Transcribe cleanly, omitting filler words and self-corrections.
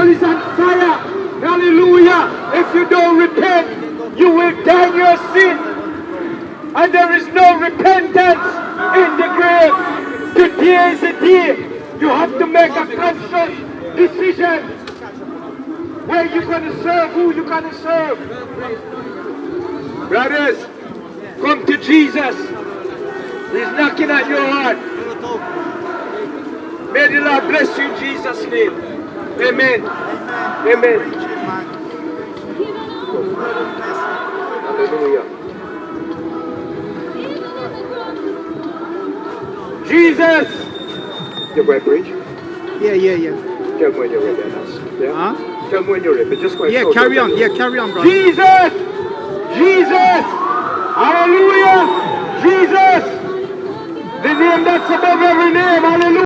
soul is on fire. Hallelujah. If you don't repent, you will die in your sin. And there is no repentance in the grave. Today is the day you have to make a conscious decision where you're going to serve, who you're going to serve. Brothers, come to Jesus. He's knocking at your heart. May the Lord bless you in Jesus' name. Amen. Amen. Hallelujah. Jesus! You go and preach? Yeah. Tell me when you're ready. Yeah? Huh? Tell me when you're ready. Just go and Yeah, carry on. Yeah, carry on, brother. Jesus! Jesus! Hallelujah! Jesus! The name that's above every name. Hallelujah!